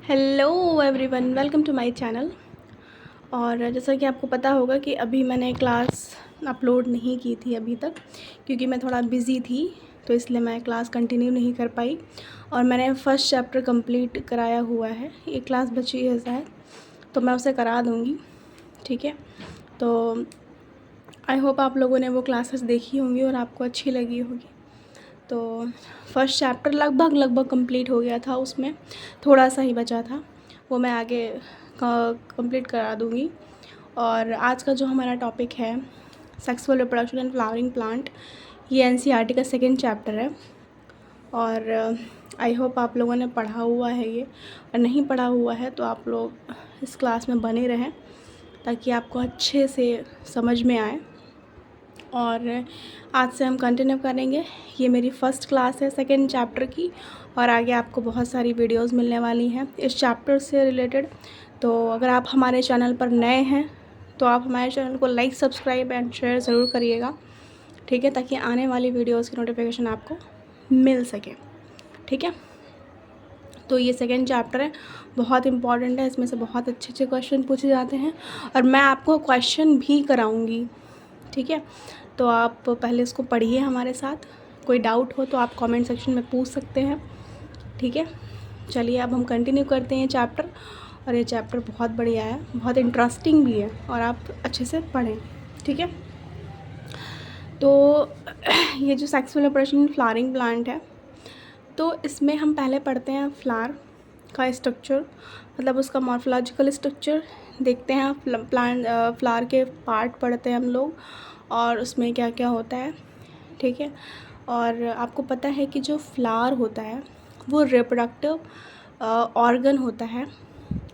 Hello everyone, welcome to my channel. और जैसा कि आपको पता होगा कि अभी मैंने क्लास अपलोड नहीं की थी अभी तक, क्योंकि मैं थोड़ा बिज़ी थी, तो इसलिए मैं क्लास कंटिन्यू नहीं कर पाई। और मैंने फ़र्स्ट चैप्टर कंप्लीट कराया हुआ है, एक क्लास बची है शायद, तो मैं उसे करा दूँगी। ठीक है, तो आई होप आप लोगों ने वो क्लासेस देखी होंगी और आपको अच्छी लगी होगी। तो फर्स्ट चैप्टर लगभग कंप्लीट हो गया था, उसमें थोड़ा सा ही बचा था, वो मैं आगे कंप्लीट करा दूँगी। और आज का जो हमारा टॉपिक है sexual reproduction and flowering plant, ये एनसीईआरटी का सेकंड चैप्टर है। और आई होप आप लोगों ने पढ़ा हुआ है ये, और नहीं पढ़ा हुआ है तो आप लोग इस क्लास में बने रहें ताकि आपको अच्छे से समझ में आए। और आज से हम कंटिन्यू करेंगे। ये मेरी फ़र्स्ट क्लास है सेकंड चैप्टर की, और आगे आपको बहुत सारी वीडियोस मिलने वाली हैं इस चैप्टर से रिलेटेड। तो अगर आप हमारे चैनल पर नए हैं तो आप हमारे चैनल को लाइक, सब्सक्राइब एंड शेयर ज़रूर करिएगा, ठीक है, ताकि आने वाली वीडियोज़ की नोटिफिकेशन आपको मिल सके। ठीक है, तो ये सेकेंड चैप्टर है, बहुत इंपॉर्टेंट है, इसमें से बहुत अच्छे अच्छे क्वेश्चन पूछे जाते हैं और मैं आपको क्वेश्चन भी कराऊंगी। ठीक है, तो आप पहले इसको पढ़िए हमारे साथ, कोई डाउट हो तो आप कमेंट सेक्शन में पूछ सकते हैं। ठीक है, चलिए अब हम कंटिन्यू करते हैं चैप्टर। और ये चैप्टर बहुत बढ़िया है, बहुत इंटरेस्टिंग भी है, और आप अच्छे से पढ़ें। ठीक है, तो ये जो सेक्सुअल रिप्रोडक्शन फ्लावरिंग प्लांट है, तो इसमें हम पहले पढ़ते हैं फ्लावर का स्ट्रक्चर, मतलब उसका मॉर्फोलॉजिकल स्ट्रक्चर देखते हैं। प्लांट फ्लावर के पार्ट पढ़ते हैं हम लोग, और उसमें क्या क्या होता है। ठीक है, और आपको पता है कि जो फ्लावर होता है वो रिप्रोडक्टिव ऑर्गन होता है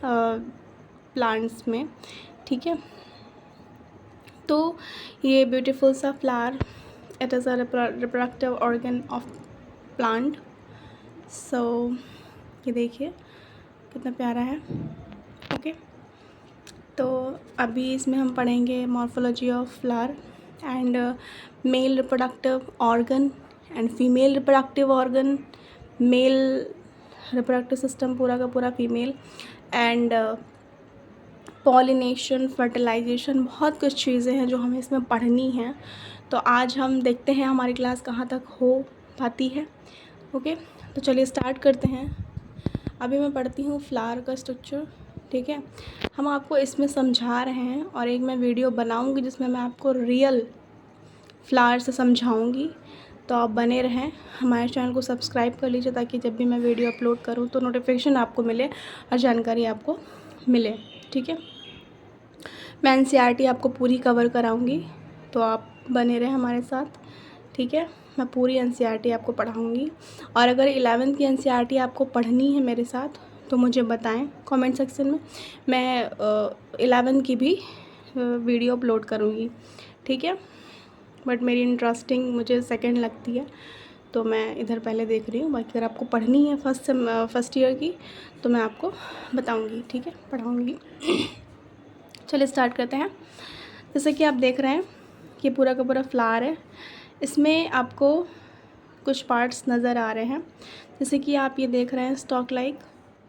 प्लांट्स में। ठीक है, तो ये ब्यूटीफुल सा flower, it is a reproductive organ of plant. So ये देखिए कितना प्यारा है। ओके, तो अभी इसमें हम पढ़ेंगे morphology of flower and male reproductive organ and female reproductive organ. Male reproductive system पूरा का पूरा फीमेल, एंड पॉलिनेशन, फर्टिलाइजेशन, बहुत कुछ चीज़ें हैं जो हमें इसमें पढ़नी हैं। तो आज हम देखते हैं हमारी क्लास कहाँ तक हो पाती है। ओके, तो चलिए स्टार्ट करते हैं। अभी मैं पढ़ती हूँ फ्लावर का स्ट्रक्चर। ठीक है, हम आपको इसमें समझा रहे हैं, और एक मैं वीडियो बनाऊँगी जिसमें मैं आपको रियल फ्लावर से समझाऊँगी। तो आप बने रहें, हमारे चैनल को सब्सक्राइब कर लीजिए ताकि जब भी मैं वीडियो अपलोड करूँ तो नोटिफिकेशन आपको मिले और जानकारी आपको मिले। ठीक है, मैं एनसीईआरटी आपको पूरी कवर कराऊँगी, तो आप बने रहें हमारे साथ। ठीक है, मैं पूरी एनसीईआरटी आपको पढ़ाऊँगी, और अगर 11th की एनसीईआरटी आपको पढ़नी है मेरे साथ तो मुझे बताएं कमेंट सेक्शन में, मैं 11th की भी वीडियो अपलोड करूँगी। ठीक है, बट मेरी इंटरेस्टिंग मुझे सेकंड लगती है, तो मैं इधर पहले देख रही हूँ। बाकी अगर आपको पढ़नी है फर्स्ट ईयर की तो मैं आपको बताऊँगी, ठीक है, पढ़ाऊँगी। चलिए स्टार्ट करते हैं। जैसे कि आप देख रहे हैं कि पूरा का पूरा फ्लावर है, इसमें आपको कुछ पार्ट्स नज़र आ रहे हैं। जैसे कि आप ये देख रहे हैं स्टॉक लाइक,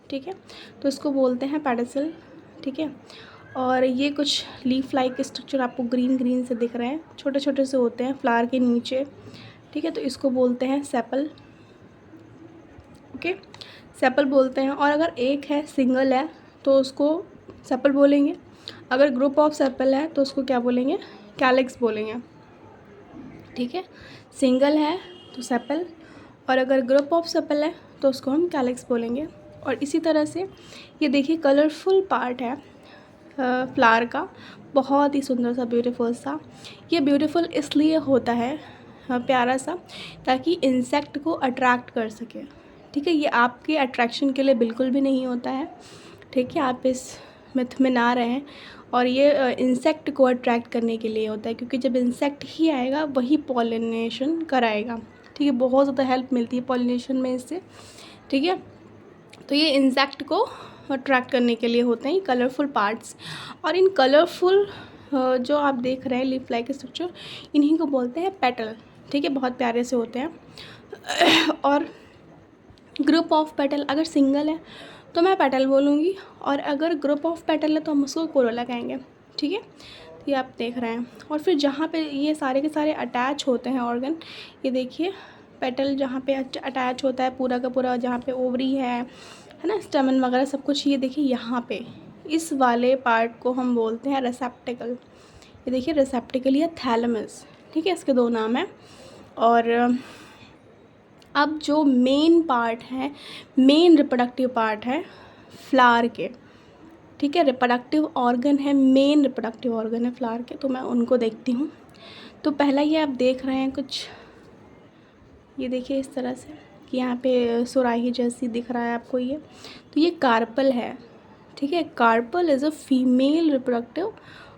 ठीक है, तो इसको बोलते हैं पेडिसल। ठीक है, और ये कुछ लीफ लाइक स्ट्रक्चर आपको ग्रीन ग्रीन से दिख रहे हैं, छोटे छोटे से होते हैं फ्लावर के नीचे। ठीक है, तो इसको बोलते हैं सेपल। ओके, सेपल बोलते हैं। और अगर एक है, सिंगल है, तो उसको सेपल बोलेंगे। अगर ग्रुप ऑफ सेपल है तो उसको क्या बोलेंगे, कैलिक्स बोलेंगे। ठीक है, सिंगल है तो सेपल, और अगर ग्रुप ऑफ सेपल है तो उसको हम कैलिक्स बोलेंगे। और इसी तरह से ये देखिए कलरफुल पार्ट है फ्लावर का, बहुत ही सुंदर सा, ब्यूटीफुल सा। ये ब्यूटीफुल इसलिए होता है प्यारा सा, ताकि इंसेक्ट को अट्रैक्ट कर सके। ठीक है, ये आपके अट्रैक्शन के लिए बिल्कुल भी नहीं होता है। ठीक है, आप इस मिथ में ना रहें, और ये इंसेक्ट को अट्रैक्ट करने के लिए होता है, क्योंकि जब इंसेक्ट ही आएगा वही पॉलिनेशन कराएगा। ठीक है, बहुत ज़्यादा हेल्प मिलती है पॉलिनेशन में इससे। ठीक है, तो ये इंसेक्ट को अट्रैक्ट करने के लिए होते हैं कलरफुल पार्ट्स। और इन कलरफुल जो आप देख रहे हैं लीफ लाइक स्ट्रक्चर, इन्हीं को बोलते हैं पेटल। ठीक है, बहुत प्यारे से होते हैं। और ग्रुप ऑफ पेटल अगर सिंगल है तो मैं पेटल बोलूँगी, और अगर ग्रुप ऑफ पेटल है तो हम उसको कोरोला कहेंगे। ठीक है, तो ये आप देख रहे हैं। और फिर जहाँ पे ये सारे के सारे अटैच होते हैं ऑर्गन, ये देखिए पेटल जहाँ पे अटैच होता है पूरा का पूरा, जहाँ पे ओवरी है ना, स्टेमन वगैरह सब कुछ, ये देखिए यहाँ पे इस वाले पार्ट को हम बोलते हैं रेसेप्टिकल। ये देखिए रेसेप्टिकल या थैलेमस। ठीक है, इसके 2 नाम हैं। और अब जो मेन पार्ट है, मेन रिप्रोडक्टिव पार्ट है फ्लावर के, ठीक है, रिप्रोडक्टिव ऑर्गन है, मेन रिप्रोडक्टिव ऑर्गन है फ्लावर के, तो मैं उनको देखती हूँ। तो पहला ये आप देख रहे हैं कुछ, ये देखिए इस तरह से कि यहाँ पे सुराही जैसी दिख रहा है आपको ये, तो ये कार्पल है। ठीक है, carpel is a female reproductive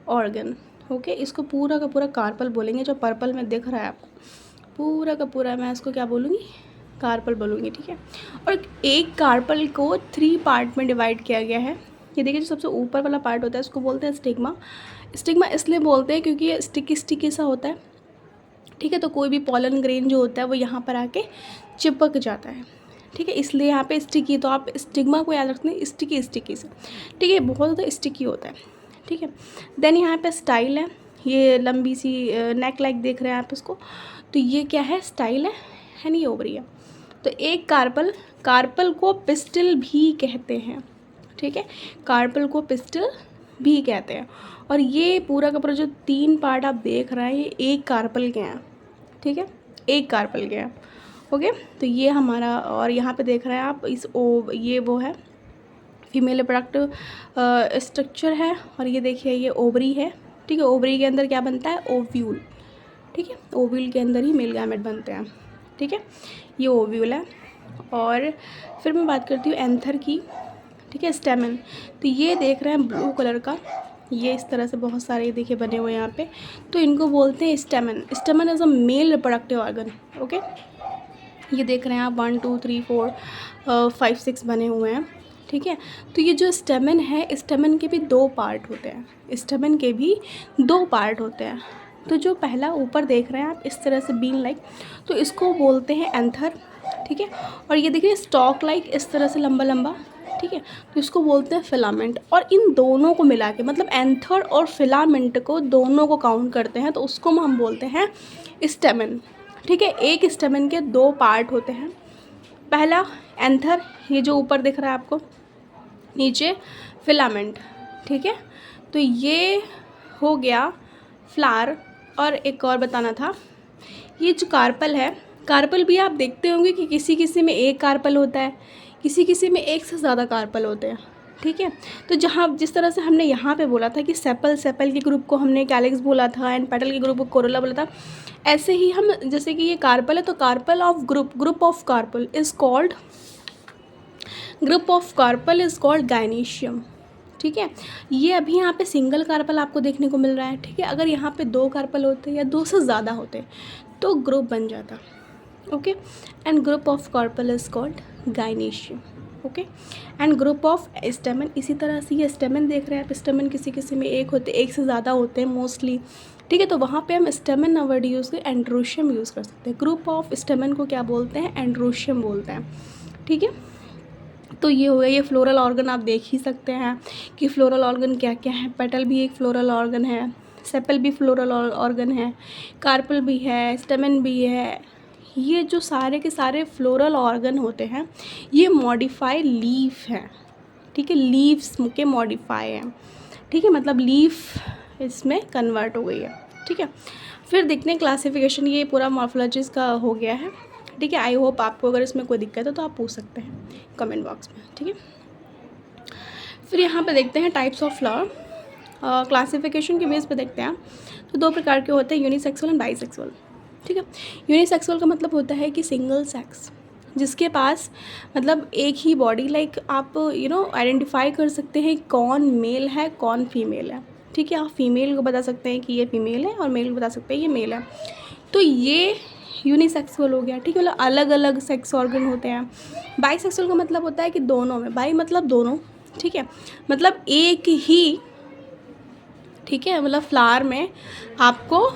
organ. Okay, इसको पूरा का पूरा कार्पल बोलेंगे। जो पर्पल में दिख रहा है आपको पूरा का पूरा, मैं इसको क्या बोलूँगी, कार्पल बोलूँगी। ठीक है, और एक कार्पल को 3 पार्ट में डिवाइड किया गया है। ये देखिए जो सबसे ऊपर वाला पार्ट होता है उसको बोलते हैं स्टिग्मा। स्टिग्मा इसलिए बोलते हैं क्योंकि ये स्टिकी स्टिकी सा होता है। ठीक है, तो कोई भी पॉलन ग्रेन जो होता है वो यहाँ पर आके चिपक जाता है। ठीक है, इसलिए यहाँ पे स्टिकी, तो आप स्टिग्मा को याद रखते हैं स्टिकी स्टिकी से। ठीक है, बहुत ज़्यादा स्टिकी होता है। ठीक है, देन यहाँ पे स्टाइल है, ये लंबी सी नेक लाइक देख रहे हैं आप इसको, तो ये क्या है, स्टाइल है नहीं, ओवरी है। तो एक कार्पल को पिस्टल भी कहते हैं। ठीक है, कार्पल को पिस्टल भी कहते हैं। और ये पूरा का पूरा जो 3 पार्ट आप देख रहे हैं ये एक कार्पल के हैं। ठीक है, एक कार्पल के हैं। ओके, तो ये हमारा, और यहाँ पे देख रहे हैं आप ये वो है फीमेल रिप्रोडक्टिव स्ट्रक्चर है। और ये देखिए ये ओवरी है। ठीक है, ओवरी के अंदर क्या बनता है, ओव्यूल। ठीक है, ओव्यूल के अंदर ही मेल गैमेट बनते हैं। ठीक है, ये ओव्यूल है। और फिर मैं बात करती हूँ एंथर की। ठीक है, स्टेमन, तो ये देख रहे हैं ब्लू कलर का, ये इस तरह से बहुत सारे देखिए बने हुए हैं यहाँ पे, तो इनको बोलते हैं स्टेमन। स्टेमन is a male reproductive organ. Okay, ये देख रहे हैं आप 1 2 3 4 5 6 बने हुए हैं। ठीक है, तो ये जो स्टेमन है, स्टेमन के भी 2 पार्ट होते हैं। स्टेमन के भी 2 पार्ट होते हैं। तो जो पहला ऊपर देख रहे हैं आप इस तरह से बीन लाइक, तो इसको बोलते हैं एंथर। ठीक है, और ये देखिए स्टॉक लाइक इस तरह से लंबा लंबा, ठीक है, तो इसको बोलते हैं फिलामेंट। और इन दोनों को मिला के, मतलब एंथर और फिलामेंट को दोनों को काउंट करते हैं, तो उसको हम बोलते हैं स्टेमन। ठीक है, एक स्टेमन के 2 पार्ट होते हैं। पहला एंथर, ये जो ऊपर दिख रहा है आपको, नीचे फिलामेंट। ठीक है, तो ये हो गया फ्लावर। और एक और बताना था, ये जो कार्पल है, कार्पल भी आप देखते होंगे कि किसी किसी में एक कार्पल होता है, किसी किसी में एक से ज़्यादा कार्पल होते हैं। ठीक है, तो जहाँ जिस तरह से हमने यहाँ पे बोला था कि सेपल के ग्रुप को हमने कैलिक्स बोला था एंड पेटल के ग्रुप को कोरोला बोला था, ऐसे ही हम, जैसे कि ये कार्पल है तो carpel of group of carpel is called gynoecium. ठीक है, ये अभी यहाँ पे सिंगल कार्पल आपको देखने को मिल रहा है। ठीक है, अगर यहाँ पे 2 कार्पल होते या 2 से ज़्यादा होते तो ग्रुप बन जाता। Okay, and group of carpel is called gynoecium. Okay, and group of stamen, इसी तरह से ये स्टेमन देख रहे हैं आप, स्टेमन किसी किसी में एक होते, एक से ज़्यादा होते हैं मोस्टली। ठीक है, तो वहाँ पे हम स्टेमन वर्ड यूज़ कर एंड्रोशियम यूज़ कर सकते हैं। ग्रुप ऑफ स्टेमन को क्या बोलते हैं, एंड्रोशियम बोलते हैं। ठीक है, तो ये हो गया, ये फ्लोरल ऑर्गन आप देख ही सकते हैं कि फ्लोरल ऑर्गन क्या क्या है। पेटल भी एक फ्लोरल ऑर्गन है, सेपल भी फ्लोरल ऑर्गन है, कार्पल भी है, स्टेमन भी है। ये जो सारे के सारे फ्लोरल ऑर्गन होते हैं ये मॉडिफाई लीफ है। ठीक है, लीव्स के मॉडिफाई हैं। ठीक है, मतलब लीफ इसमें कन्वर्ट हो गई है। ठीक है, फिर देखते हैं क्लासिफिकेशन, ये पूरा मॉर्फोलॉजीज का हो गया है। ठीक है, आई होप आपको अगर इसमें कोई दिक्कत है तो आप पूछ सकते हैं कमेंट बॉक्स में। ठीक है, फिर यहाँ पे देखते हैं टाइप्स ऑफ फ्लावर। क्लासिफिकेशन के बेस पे देखते हैं तो 2 प्रकार के होते हैं, यूनिसेक्सुअल एंड बाईसेक्सुअल। ठीक है, यूनिसेक्सुअल का मतलब होता है कि सिंगल सेक्स, जिसके पास मतलब एक ही बॉडी, लाइक आप आइडेंटिफाई कर सकते हैं कौन मेल है कौन फीमेल है। ठीक है, आप फीमेल को बता सकते हैं कि ये फीमेल है और मेल को बता सकते हैं ये मेल है, तो ये यूनिसेक्सुअल हो गया। ठीक है, मतलब अलग अलग सेक्स ऑर्गन होते हैं। बाईसेक्सुअल का मतलब होता है कि दोनों में, बाई मतलब दोनों। ठीक है, मतलब एक ही, ठीक है, मतलब फ्लावर में आपको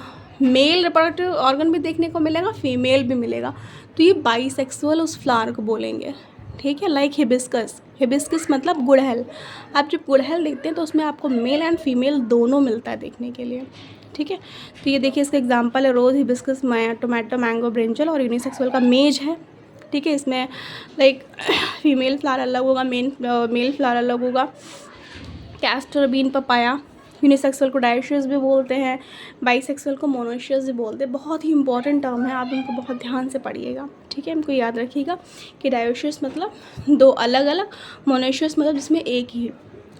मेल रिप्रोडक्टिव ऑर्गन भी देखने को मिलेगा, फीमेल भी मिलेगा, तो ये बाईसेक्सुअल उस फ्लावर को बोलेंगे। ठीक है, लाइक हिबिस्कस। हिबिस्कस मतलब गुड़हल। आप जब गुड़हल देखते हैं तो उसमें आपको मेल एंड फीमेल दोनों मिलता है देखने के लिए, ठीक है। तो ये देखिए इसका एग्जांपल है रोज़, हिबिस्कस, टोमेटो, मैंगो, ब्रिंजल और यूनिसेक्सुअल का मेज है, ठीक है। इसमें लाइक फीमेल फ्लावर अलग होगा, मेल फ्लावर अलग होगा। Castor bean, papaya. यूनिसेक्सुअल को डायोशियस भी बोलते हैं, बाईसेक्सुअल को मोनोशियस भी बोलते हैं। बहुत ही इंपॉर्टेंट टर्म है, आप इनको बहुत ध्यान से पढ़िएगा, ठीक है। इनको याद रखिएगा कि डायोशियस मतलब दो अलग अलग, मोनोशियस मतलब जिसमें एक ही,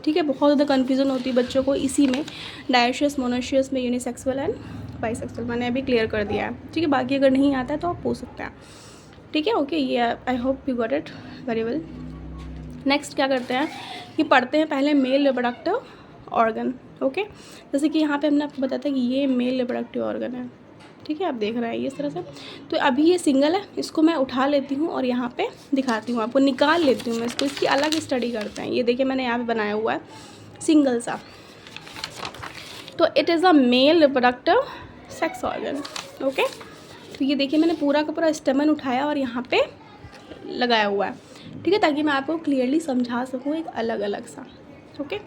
ठीक है। बहुत ज़्यादा कन्फ्यूज़न होती है बच्चों को इसी में, डायोशियस, मोनोशियस में, यूनिसेक्सुअल एंड बाईसेक्सुअल। मैंने अभी क्लियर कर दिया है, ठीक है। बाकी अगर नहीं आता है तो आप पूछ सकते हैं, ठीक है। ओके, ये I hope you got it very well. Next क्या करते हैं कि पढ़ते हैं पहले मेल रिप्रोडक्टिव ऑर्गन, ओके। जैसे कि यहाँ पे हमने आपको बताया था कि ये मेल रिप्रोडक्टिव ऑर्गन है, ठीक है। आप देख रहे हैं इस तरह से। तो अभी ये सिंगल है, इसको मैं उठा लेती हूँ और यहाँ पे दिखाती हूँ आपको, निकाल लेती हूँ मैं इसको, इसकी अलग स्टडी करते हैं। ये देखिए मैंने यहाँ पे बनाया हुआ है सिंगल सा, तो it is a male reproductive sex organ, okay. तो ये देखिए मैंने पूरा का पूरा स्टेमन उठाया और यहाँ पे लगाया हुआ है, ठीक है, ताकि मैं आपको क्लियरली समझा सकूँ एक अलग अलग सा, ओके।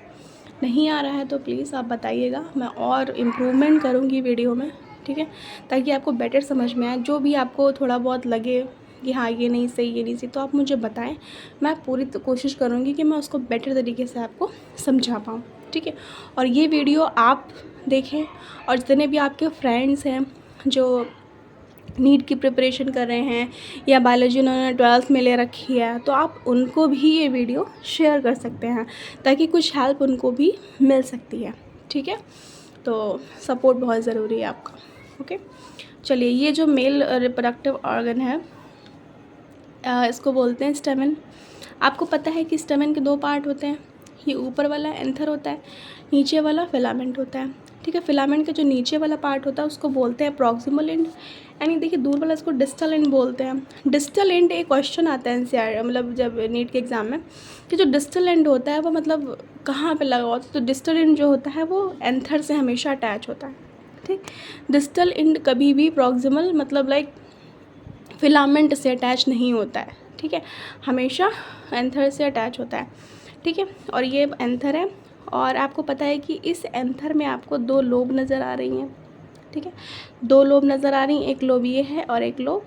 नहीं आ रहा है तो प्लीज़ आप बताइएगा, मैं और इम्प्रूवमेंट करूँगी वीडियो में, ठीक है, ताकि आपको बेटर समझ में आए। जो भी आपको थोड़ा बहुत लगे कि हाँ ये नहीं सही, ये नहीं सही, तो आप मुझे बताएं, मैं पूरी कोशिश करूँगी कि मैं उसको बेटर तरीके से आपको समझा पाऊँ, ठीक है। और ये वीडियो आप देखें और जितने भी आपके फ्रेंड्स हैं जो नीट की प्रिपरेशन कर रहे हैं या बायोलॉजी उन्होंने 12th में ले रखी है, तो आप उनको भी ये वीडियो शेयर कर सकते हैं ताकि कुछ हेल्प उनको भी मिल सकती है, ठीक है। तो सपोर्ट बहुत ज़रूरी है आपका, ओके। चलिए, ये जो मेल रिप्रोडक्टिव ऑर्गन है इसको बोलते हैं स्टेमन। आपको पता है कि स्टेमन के दो पार्ट होते हैं, ये ऊपर वाला एंथर होता है, नीचे वाला फिलामेंट होता है, ठीक है। फिलामेंट का जो नीचे वाला पार्ट होता है उसको बोलते हैं प्रॉक्सिमल एंड, यानी देखिए दूर वाला इसको डिस्टल एंड बोलते हैं। डिस्टल एंड एक क्वेश्चन आता है एनसीईआरटी मतलब जब नीट के एग्ज़ाम में, कि जो डिस्टल एंड होता है वो मतलब कहाँ पे लगा होता है, तो डिस्टल एंड जो होता है वो एंथर से हमेशा अटैच होता है, ठीक। डिस्टल एंड कभी भी प्रॉक्सिमल मतलब लाइक फिलामेंट से अटैच नहीं होता है, ठीक है, हमेशा एंथर से अटैच होता है, ठीक है। और ये एंथर है, और आपको पता है कि इस एंथर में आपको दो लोब नज़र आ रही हैं, ठीक है, दो लोब नज़र आ रही हैं, एक लोब ये है और एक लोब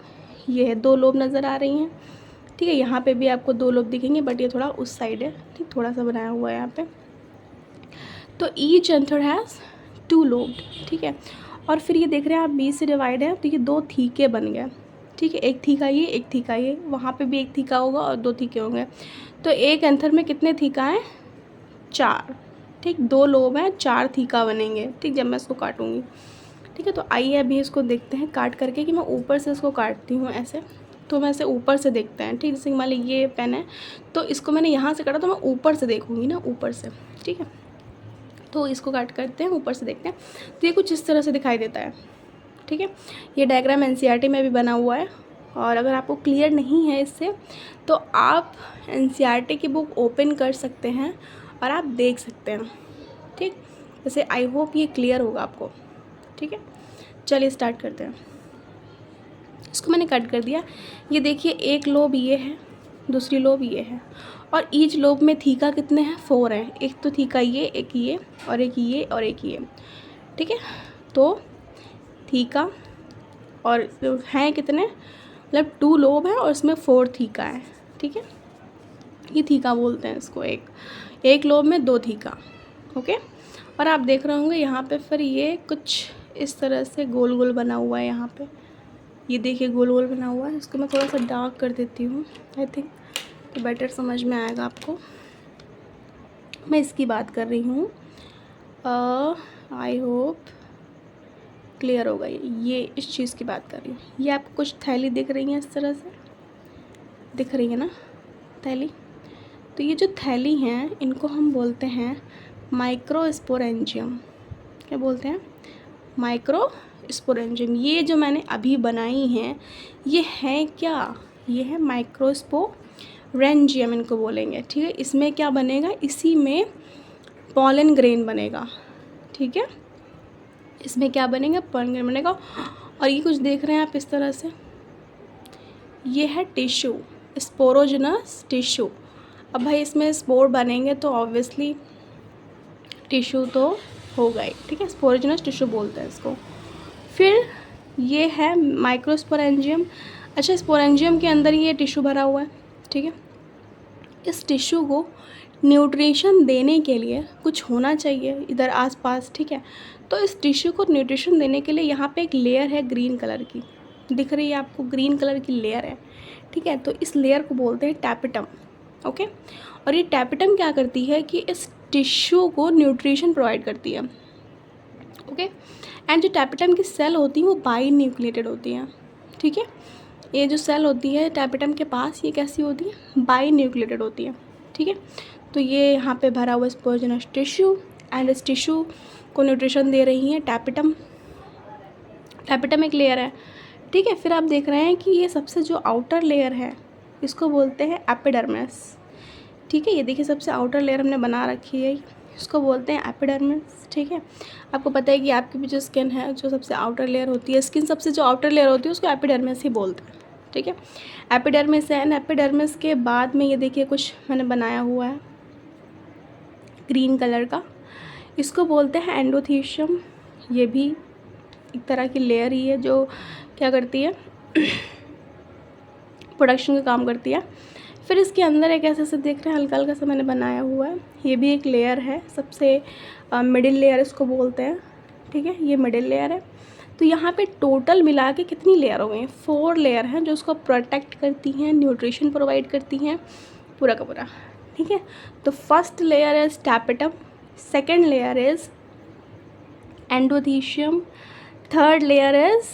ये है, दो लोब नज़र आ रही हैं, ठीक है। यहाँ पे भी आपको दो लोब दिखेंगे बट ये थोड़ा उस साइड है, ठीक, थोड़ा सा बनाया हुआ है यहाँ पे। तो ईच एंथर हैज़ 2 लोब, ठीक है। और फिर ये देख रहे हैं आप बीच से डिवाइड है, तो ये दो थीके बन गए, ठीक है, एक थीका ये, एक थीका ये, वहाँ पे भी एक थीका होगा और दो थीके होंगे। तो एक एंथर में कितने थीका हैं? 4, ठीक, 2 लोब हैं, 4 थीका बनेंगे, ठीक, जब मैं इसको काटूँगी, ठीक है। तो आइए अभी इसको देखते हैं काट करके, कि मैं ऊपर से इसको काटती हूँ ऐसे, तो मैं इसे ऊपर से देखते हैं, ठीक। जैसे मान ली ये पेन है तो इसको मैंने यहाँ से काटा, तो मैं ऊपर से देखूँगी ना, ऊपर से, ठीक है। तो इसको काट करते हैं, ऊपर से देखते हैं, तो ये कुछ इस तरह से दिखाई देता है, ठीक है। ये डायग्राम एनसीईआरटी में भी बना हुआ है, और अगर आपको क्लियर नहीं है इससे तो आप एनसीईआरटी की बुक ओपन कर सकते हैं और आप देख सकते हैं, ठीक। जैसे आई होप ये क्लियर होगा आपको, ठीक है। चलिए स्टार्ट करते हैं। इसको मैंने कट कर दिया। ये देखिए एक लोब ये है, दूसरी लोब ये है, और ईच लोब में थीका कितने हैं? 4 हैं। एक तो थीका ये, एक ये और एक ये और एक ये, ठीक है। तो थीका और हैं कितने, मतलब 2 लोब हैं और इसमें 4 थीका है, ठीक है। ये थीका बोलते हैं इसको, एक लोब में 2 थीका, ओके। और आप देख रहे होंगे यहाँ पे फिर ये कुछ इस तरह से गोल गोल बना हुआ है यहाँ पे, ये देखिए गोल गोल बना हुआ है। इसको मैं थोड़ा सा डार्क कर देती हूँ, आई थिंक तो बेटर समझ में आएगा आपको। मैं इसकी बात कर रही हूँ, आई होप क्लियर होगा। ये इस चीज़ की बात कर रही हूँ। ये आपको कुछ थैली दिख रही है, इस तरह से दिख रही है ना थैली। तो ये जो थैली हैं इनको हम बोलते हैं माइक्रोस्पोरेंजियम। क्या बोलते हैं? माइक्रोस्पोरेंजियम। ये जो मैंने अभी बनाई हैं ये हैं क्या? ये है माइक्रोस्पोरेंजियम इनको बोलेंगे, ठीक है। इसमें क्या बनेगा? इसी में पॉलन ग्रेन बनेगा, ठीक है। इसमें क्या बनेगा? पॉलन ग्रेन बनेगा। और ये कुछ देख रहे हैं आप इस तरह से, ये है टिश्यू, स्पोरोजिनस टिश्यू। अब भाई इसमें स्पोर बनेंगे तो ऑब्वियसली टिश्यू तो होगा ही, ठीक है, स्पोरोजिनस टिश्यू बोलते हैं इसको। फिर ये है माइक्रोस्पोरेंजियम। अच्छा, स्पोरेंजियम के अंदर ये टिश्यू भरा हुआ है, ठीक है। इस टिश्यू को न्यूट्रिशन देने के लिए कुछ होना चाहिए इधर आसपास, ठीक है। तो इस टिश्यू को न्यूट्रिशन देने के लिए यहाँ पे एक लेयर है ग्रीन कलर की, दिख रही है आपको, ग्रीन कलर की लेयर है, ठीक है। तो इस लेयर को बोलते हैं टैपेटम, ओके। और ये टैपेटम क्या करती है कि इस टिश्यू को न्यूट्रिशन प्रोवाइड करती है, ओके। एंड जो टैपेटम की सेल होती है वो बाई न्यूक्लिएटेड होती हैं, ठीक है। ये जो सेल होती है टैपेटम के पास, ये कैसी होती है, बाई न्यूक्लिएटेड होती है, ठीक है। तो ये यहाँ पे भरा हुआ स्पोरोजिनस टिश्यू, एंड इस टिश्यू को न्यूट्रिशन दे रही है टैपेटम। टैपेटम एक लेयर है, ठीक है। फिर आप देख रहे हैं कि ये सबसे जो आउटर लेयर है इसको बोलते हैं एपिडर्मिस, ठीक है। ये देखिए सबसे आउटर लेयर हमने बना रखी है, इसको बोलते हैं एपिडर्मिस, ठीक है। आपको पता है कि आपकी भी जो स्किन है, जो सबसे आउटर लेयर होती है, स्किन सबसे जो आउटर लेयर होती है उसको एपिडर्मिस ही बोलते हैं, ठीक है। एपिडर्मिस है, एंड एपिडर्मिस के बाद में ये देखिए कुछ मैंने बनाया हुआ है ग्रीन कलर का, इसको बोलते हैं एंडोथीशियम। ये भी एक तरह की लेयर ही है जो क्या करती है, प्रोडक्शन का काम करती है। फिर इसके अंदर एक ऐसे देख रहे हैं हल्का हल्का सा मैंने बनाया हुआ है, ये भी एक लेयर है, सबसे मिडिल लेयर इसको बोलते हैं, ठीक है। ये मिडिल लेयर है। तो यहाँ पे टोटल मिला के कितनी लेयर हो गई, 4 लेयर हैं जो उसको प्रोटेक्ट करती हैं, न्यूट्रिशन प्रोवाइड करती हैं, पूरा का पूरा, ठीक है। तो first layer is tapetum, second layer is endothecium, third layer is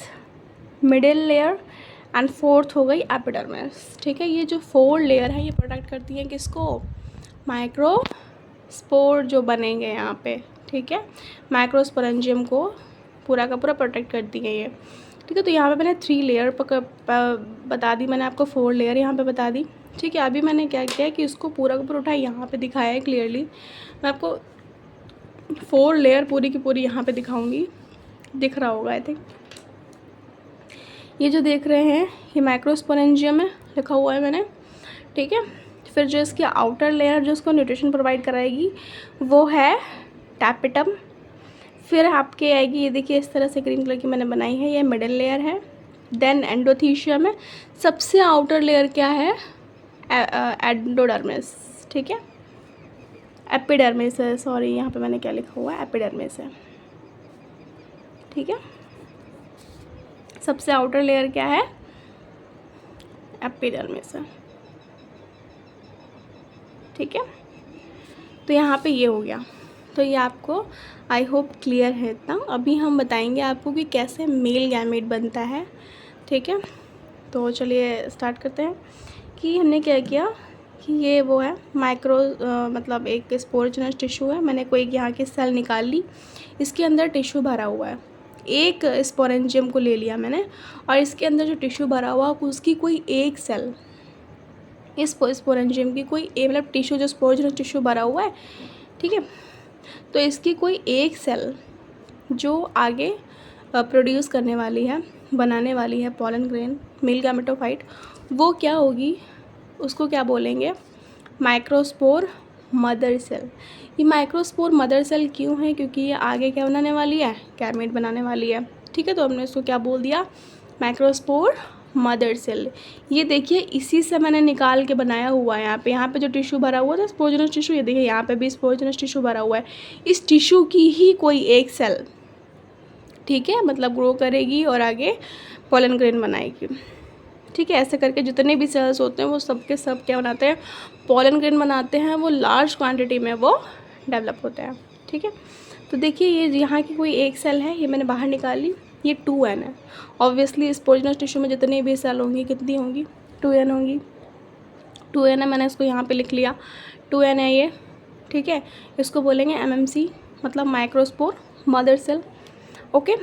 middle layer, and fourth हो गई एपिडर्मिस, ठीक है। ये जो 4 लेयर है ये प्रोटेक्ट करती हैं किसको, माइक्रोस्पोर जो बनेंगे यहाँ पे, ठीक है। माइक्रोस्पोरेंजियम को पूरा का पूरा प्रोटेक्ट करती है ये, ठीक है। तो यहाँ पे मैंने 3 लेयर बता दी, मैंने आपको 4 लेयर यहाँ पे बता दी, ठीक है। अभी मैंने क्या किया कि इसको पूरा का पूरा उठाया, यहाँ पे दिखाया है क्लियरली। मैं आपको 4 लेयर पूरी की पूरी यहाँ पे दिखाऊंगी, दिख रहा होगा आई थिंक। ये जो देख रहे हैं ये माइक्रोस्पोरेंजियम है, लिखा हुआ है मैंने, ठीक है। फिर जो इसकी आउटर लेयर जो उसको न्यूट्रिशन प्रोवाइड कराएगी वो है टैपेटम। फिर आपके आएगी, ये देखिए इस तरह से ग्रीन कलर की मैंने बनाई है, ये मिडिल लेयर है। देन एंडोथीशियम है, सबसे आउटर लेयर क्या है, एंडोडर्मिस, ठीक है। एपिडर्मिस है, सॉरी यहाँ पे मैंने क्या लिखा हुआ है, एपिडर्मिस है, ठीक है। सबसे आउटर लेयर क्या है, एपिडर्मिस है, ठीक है। तो यहाँ पे ये हो गया। तो ये आपको आई होप क्लियर है इतना। अभी हम बताएंगे आपको कि कैसे मेल गैमेट बनता है, ठीक है। तो चलिए स्टार्ट करते हैं कि हमने क्या किया कि ये वो है मतलब एक स्पोरोजिनस टिश्यू है, मैंने कोई यहाँ की सेल निकाल ली, इसके अंदर टिश्यू भरा हुआ है, एक स्पोरेंजियम को ले लिया मैंने, और इसके अंदर जो टिश्यू भरा हुआ उसकी कोई एक सेल, इस स्पोरेंजियम की कोई मतलब टिश्यू जो स्पोरोजिनस टिश्यू भरा हुआ है, ठीक है। तो इसकी कोई एक सेल जो आगे प्रोड्यूस करने वाली है, बनाने वाली है पॉलन ग्रेन, मेल गैमेटोफाइट, वो क्या होगी, उसको क्या बोलेंगे, माइक्रोस्पोर मदर सेल। ये माइक्रोस्पोर मदर सेल क्यों है, क्योंकि ये आगे क्या बनाने वाली है, गैमेट बनाने वाली है, ठीक है। तो हमने इसको क्या बोल दिया, माइक्रोस्पोर मदर सेल। ये देखिए इसी से मैंने निकाल के बनाया हुआ है, यहाँ पे जो टिश्यू भरा हुआ था स्पोरोजिनस टिश्यू, ये देखिए यहाँ पे भी स्पोरोजिनस टिश्यू भरा हुआ है, इस टिश्यू की ही कोई एक सेल, ठीक है, मतलब ग्रो करेगी और आगे पॉलन ग्रेन बनाएगी, ठीक है। ऐसे करके जितने भी सेल्स होते हैं वो सब के सब क्या बनाते हैं, पॉलन ग्रेन बनाते हैं, वो लार्ज क्वांटिटी में वो डेवलप होते हैं, ठीक है। तो देखिए ये यहाँ की कोई एक सेल है, ये मैंने बाहर निकाल ली, ये 2n है। ऑब्वियसली स्पोरोजिनस टिश्यू में जितनी भी सेल होंगी कितनी होंगी, 2n होंगी, 2n है, मैंने इसको यहाँ पे लिख लिया, 2n है ये, ठीक है। इसको बोलेंगे MMC, मतलब माइक्रोस्पोर मदर सेल, ओके।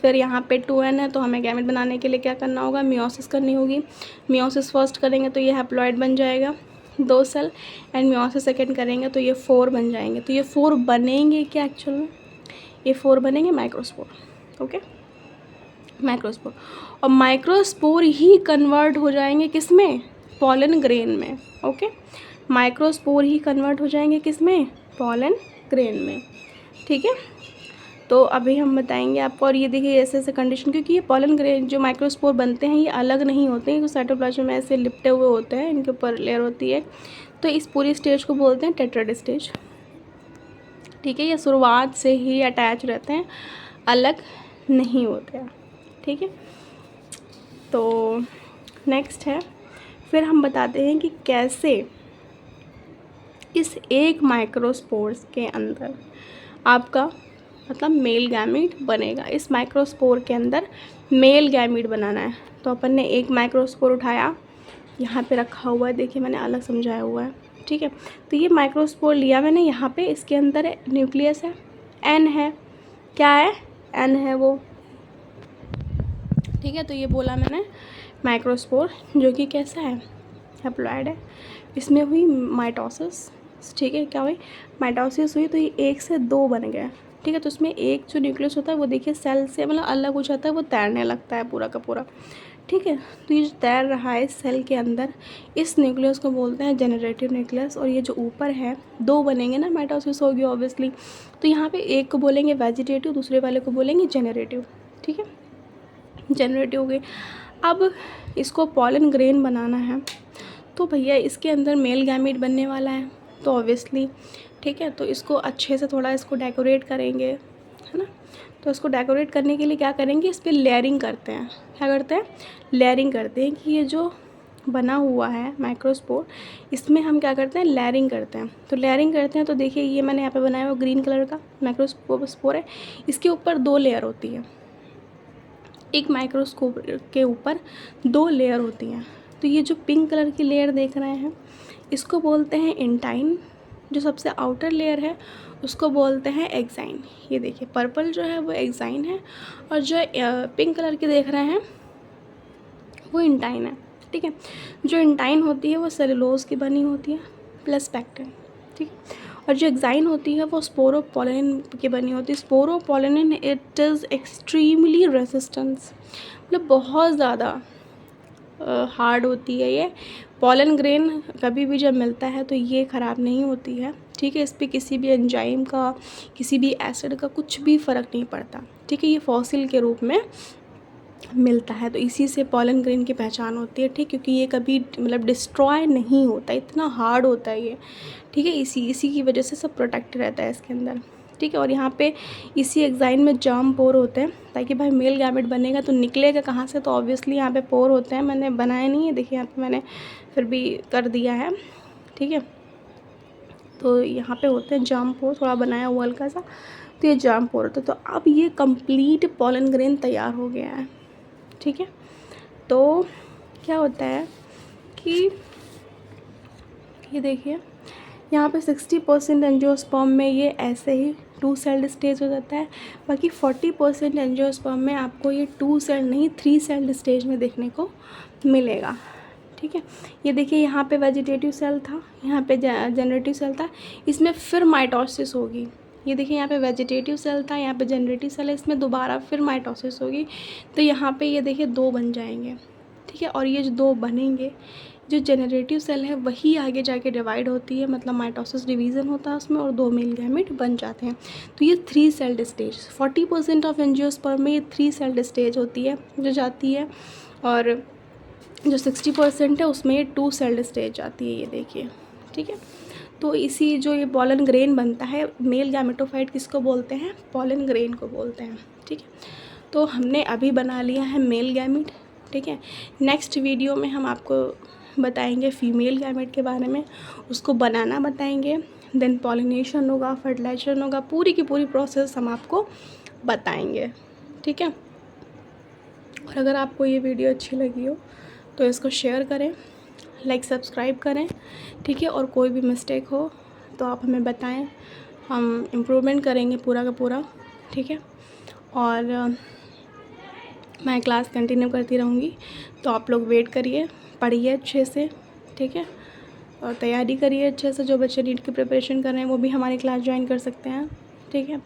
फिर यहाँ पे 2n है, तो हमें गैमेट बनाने के लिए क्या करना होगा, मियोसिस करनी होगी। मियोसिस फर्स्ट करेंगे तो ये हैप्लॉइड बन जाएगा 2 सेल, एंड मियोसिस सेकेंड करेंगे तो ये 4 बन जाएंगे। तो ये 4 बनेंगे क्या एक्चुअल में, ये 4 बनेंगे माइक्रोस्पोर, ओके, माइक्रोस्पोर। और माइक्रोस्पोर ही कन्वर्ट हो जाएंगे किस में, पॉलन ग्रेन में। ओके, माइक्रोस्पोर ही कन्वर्ट हो जाएंगे किस में, पॉलन ग्रेन में। ठीक है, तो अभी हम बताएंगे आपको। और ये देखिए ऐसे ऐसे कंडीशन, क्योंकि ये पॉलन ग्रेन जो माइक्रोस्पोर बनते हैं ये अलग नहीं होते हैं, साइटोप्लाज्म में ऐसे लिपटे हुए होते हैं, इनके ऊपर लेयर होती है। तो इस पूरी स्टेज को बोलते हैं टेट्राड स्टेज। ठीक है, ये शुरुआत से ही अटैच रहते हैं, अलग नहीं होते हैं। ठीक है, तो नेक्स्ट है, फिर हम बताते हैं कि कैसे इस एक माइक्रोस्पोर्स के अंदर आपका मतलब मेल गैमीट बनेगा। इस माइक्रोस्पोर के अंदर मेल गैमीट बनाना है। तो अपन ने एक माइक्रोस्पोर उठाया, यहाँ पे रखा हुआ है, देखिए मैंने अलग समझाया हुआ है। ठीक है, तो ये माइक्रोस्पोर लिया मैंने, यहाँ पे इसके अंदर न्यूक्लियस है, एन है, क्या है, एन है वो। ठीक है, तो ये बोला मैंने माइक्रोस्पोर जो कि कैसा है, हैप्लॉइड है। इसमें हुई माइटोसिस। ठीक है, क्या हुई, माइटोसिस हुई, तो ये 1 से 2 बन गए। ठीक है, तो उसमें एक जो न्यूक्लियस होता है वो देखिए सेल से मतलब अलग हो जाता है, वो तैरने लगता है पूरा का पूरा। ठीक है, तो ये जो तैर रहा है सेल के अंदर, इस न्यूक्लियस को बोलते हैं जनरेटिव न्यूक्लियस। और ये जो ऊपर है 2 बनेंगे ना, माइटोसिस होगी ऑब्वियसली, तो यहाँ पे एक को बोलेंगे वेजिटेटिव, दूसरे वाले को बोलेंगे जनरेटिव। ठीक है, जनरेटिव हो गए। अब इसको पॉलन ग्रेन बनाना है, तो भैया इसके अंदर मेल गैमीट बनने वाला है, तो ऑब्वियसली ठीक है, तो इसको अच्छे से थोड़ा इसको डेकोरेट करेंगे, है ना। तो इसको डेकोरेट करने के लिए क्या करेंगे, इस पर लेयरिंग करते हैं। क्या करते हैं, लेयरिंग करते हैं कि ये जो बना हुआ है माइक्रोस्पोर, इसमें हम क्या करते हैं, लेयरिंग करते हैं। तो लेयरिंग करते हैं, तो देखिए ये मैंने यहाँ पे बनाया हुआ ग्रीन कलर का माइक्रोस्पोर है, इसके ऊपर 2 लेयर होती है। एक माइक्रोस्कोप के ऊपर 2 लेयर होती हैं। तो ये जो पिंक कलर की लेयर देख रहे हैं, इसको बोलते हैं इंटाइन। जो सबसे आउटर लेयर है उसको बोलते हैं एक्साइन। ये देखिए पर्पल जो है वो एक्साइन है, और जो पिंक कलर की देख रहे हैं वो इंटाइन है। ठीक है, जो इंटाइन होती है वो सेलुलोज की बनी होती है प्लस पैक्टिन। ठीक है, और जो एक्साइन होती है वो स्पोरोपोलिन की बनी होती है। Sporopollenin it is extremely resistance, मतलब बहुत ज़्यादा हार्ड होती है ये। पॉलन ग्रेन कभी भी जब मिलता है तो ये ख़राब नहीं होती है। ठीक है, इस पर किसी भी एंजाइम का, किसी भी एसिड का कुछ भी फ़र्क नहीं पड़ता। ठीक है, ये फॉसिल के रूप में मिलता है, तो इसी से पॉलन ग्रेन की पहचान होती है। ठीक, क्योंकि ये कभी मतलब डिस्ट्रॉय नहीं होता, इतना हार्ड होता है ये। ठीक है, इसी की वजह से सब प्रोटेक्ट रहता है इसके अंदर। ठीक है, और यहाँ पे इसी एक्साइन में जर्म पोर होते हैं, ताकि भाई मेल गैमेट बनेगा तो निकलेगा कहाँ से, तो ऑब्वियसली यहाँ पे पोर होते हैं। मैंने बनाए नहीं है, देखिए यहाँ पे मैंने फिर भी कर दिया है। ठीक है, तो यहाँ पे होते हैं जर्म पोर, थोड़ा बनाया हुआ हल्का सा, तो ये जर्म पोर होता है। तो अब ये कंप्लीट पॉलन ग्रेन तैयार हो गया है। ठीक है, तो क्या होता है कि ये देखिए यहाँ पे 60% एंजियोस्पर्म में ये ऐसे ही 2 सेल्ड स्टेज हो जाता है, बाकी 40% एंजियोस्पर्म में आपको ये 2 सेल्ड नहीं 3 सेल्ड स्टेज में देखने को मिलेगा। ठीक है, ये देखिए यहाँ पे वेजिटेटिव सेल था, यहाँ पे जनरेटिव सेल था, इसमें फिर माइटोसिस होगी। ये देखिए यहाँ पे वेजिटेटिव सेल था, यहाँ पे जनरेटिव सेल है, इसमें दोबारा फिर माइटोसिस होगी। तो यहाँ पे ये देखिए 2 बन जाएंगे। ठीक है, और ये जो 2 बनेंगे, जो जनरेटिव सेल है वही आगे जाके डिवाइड होती है, मतलब माइटोसिस डिवीज़न होता है उसमें, और 2 मेल गैमेट बन जाते हैं। तो ये 3 सेल्ड स्टेज, 40% ऑफ एंजियोस्पर्म में ये 3 सेल्ड स्टेज होती है जो जाती है, और जो 60% है उसमें ये 2 सेल्ड स्टेज आती है। ये देखिए, ठीक है, तो इसी जो ये पॉलन ग्रेन बनता है, मेल गैमेटोफाइट किसको बोलते हैं, पॉलन ग्रेन को बोलते हैं। ठीक है, तो हमने अभी बना लिया है मेल गैमेट। ठीक है, नेक्स्ट वीडियो में हम आपको बताएंगे फीमेल गैमेट के बारे में, उसको बनाना बताएंगे, देन पॉलिनेशन होगा, फर्टिलाइजेशन होगा, पूरी की पूरी प्रोसेस हम आपको बताएंगे। ठीक है, और अगर आपको ये वीडियो अच्छी लगी हो तो इसको शेयर करें, लाइक सब्सक्राइब करें। ठीक है, और कोई भी मिस्टेक हो तो आप हमें बताएं, हम इम्प्रूवमेंट करेंगे पूरा का पूरा। ठीक है, और मैं क्लास कंटिन्यू करती रहूँगी, तो आप लोग वेट करिए, पढ़िए अच्छे से। ठीक है, और तैयारी करिए अच्छे से। जो बच्चे नीट की प्रिपरेशन कर रहे हैं वो भी हमारी क्लास ज्वाइन कर सकते हैं। ठीक है,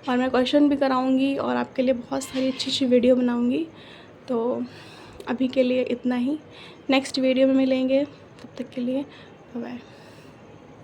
और मैं क्वेश्चन भी कराऊंगी और आपके लिए बहुत सारी अच्छी अच्छी वीडियो बनाऊंगी। तो अभी के लिए इतना ही। नेक्स्ट वीडियो में मिलेंगे, तब तक के लिए बाय बाय।